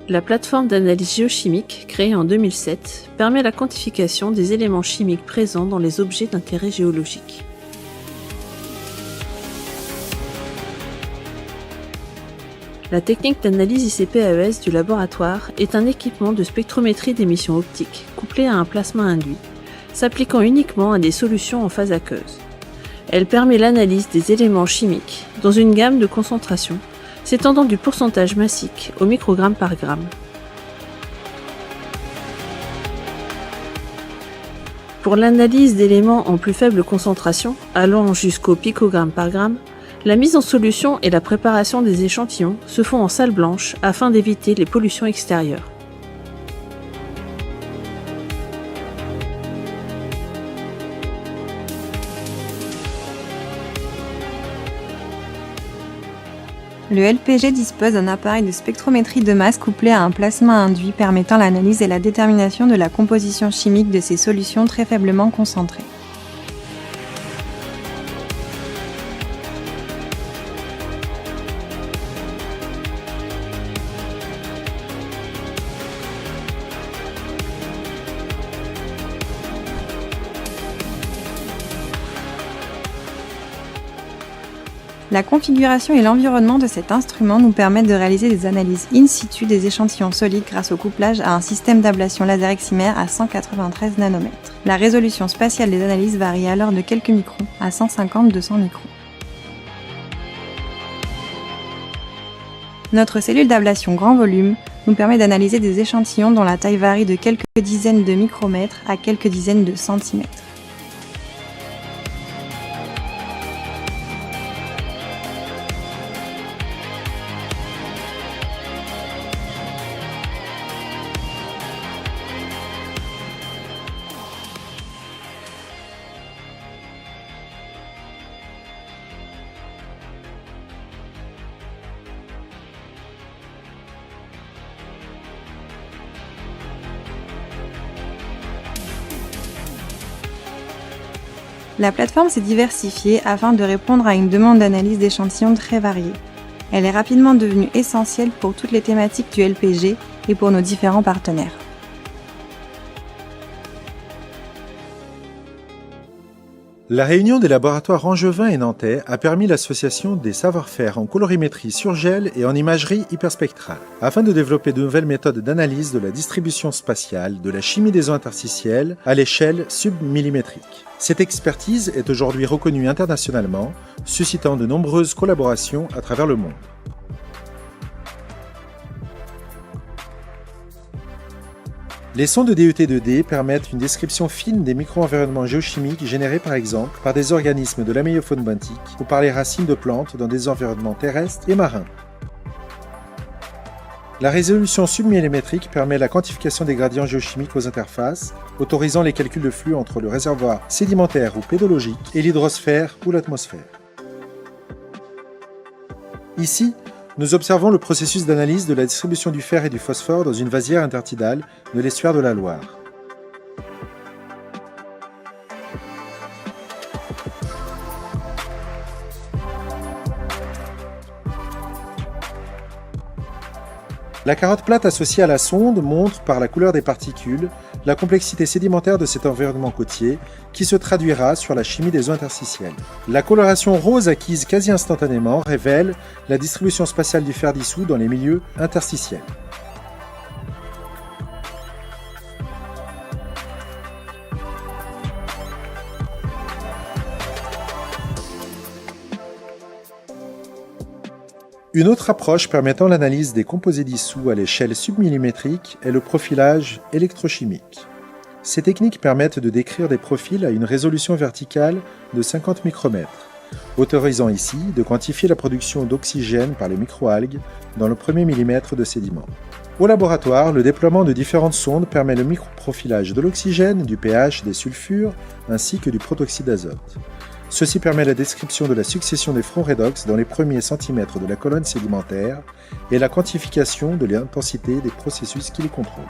La plateforme d'analyse géochimique, créée en 2007, permet la quantification des éléments chimiques présents dans les objets d'intérêt géologique. La technique d'analyse ICP-AES du laboratoire est un équipement de spectrométrie d'émission optique couplé à un plasma induit, s'appliquant uniquement à des solutions en phase aqueuse. Elle permet l'analyse des éléments chimiques dans une gamme de concentrations s'étendant du pourcentage massique au microgramme par gramme. Pour l'analyse d'éléments en plus faible concentration, allant jusqu'au picogramme par gramme, la mise en solution et la préparation des échantillons se font en salle blanche afin d'éviter les pollutions extérieures. Le LPG dispose d'un appareil de spectrométrie de masse couplé à un plasma induit permettant l'analyse et la détermination de la composition chimique de ces solutions très faiblement concentrées. La configuration et l'environnement de cet instrument nous permettent de réaliser des analyses in situ des échantillons solides grâce au couplage à un système d'ablation laser excimer à 193 nanomètres. La résolution spatiale des analyses varie alors de quelques microns à 150-200 microns. Notre cellule d'ablation grand volume nous permet d'analyser des échantillons dont la taille varie de quelques dizaines de micromètres à quelques dizaines de centimètres. La plateforme s'est diversifiée afin de répondre à une demande d'analyse d'échantillons très variée. Elle est rapidement devenue essentielle pour toutes les thématiques du LPG et pour nos différents partenaires. La réunion des laboratoires angevin et nantais a permis l'association des savoir-faire en colorimétrie sur gel et en imagerie hyperspectrale, afin de développer de nouvelles méthodes d'analyse de la distribution spatiale de la chimie des eaux interstitielles à l'échelle submillimétrique. Cette expertise est aujourd'hui reconnue internationalement, suscitant de nombreuses collaborations à travers le monde. Les sondes DET2D permettent une description fine des micro-environnements géochimiques générés par exemple par des organismes de l'améofaune benthique ou par les racines de plantes dans des environnements terrestres et marins. La résolution submillimétrique permet la quantification des gradients géochimiques aux interfaces, autorisant les calculs de flux entre le réservoir sédimentaire ou pédologique et l'hydrosphère ou l'atmosphère. Ici, nous observons le processus d'analyse de la distribution du fer et du phosphore dans une vasière intertidale de l'estuaire de la Loire. La carotte plate associée à la sonde montre, par la couleur des particules, la complexité sédimentaire de cet environnement côtier, qui se traduira sur la chimie des eaux interstitielles. La coloration rose acquise quasi instantanément révèle la distribution spatiale du fer dissous dans les milieux interstitiels. Une autre approche permettant l'analyse des composés dissous à l'échelle submillimétrique est le profilage électrochimique. Ces techniques permettent de décrire des profils à une résolution verticale de 50 micromètres, autorisant ici de quantifier la production d'oxygène par les microalgues dans le premier millimètre de sédiment. Au laboratoire, le déploiement de différentes sondes permet le microprofilage de l'oxygène, du pH, des sulfures, ainsi que du protoxyde d'azote. Ceci permet la description de la succession des fronts redox dans les premiers centimètres de la colonne sédimentaire et la quantification de l'intensité des processus qui les contrôlent.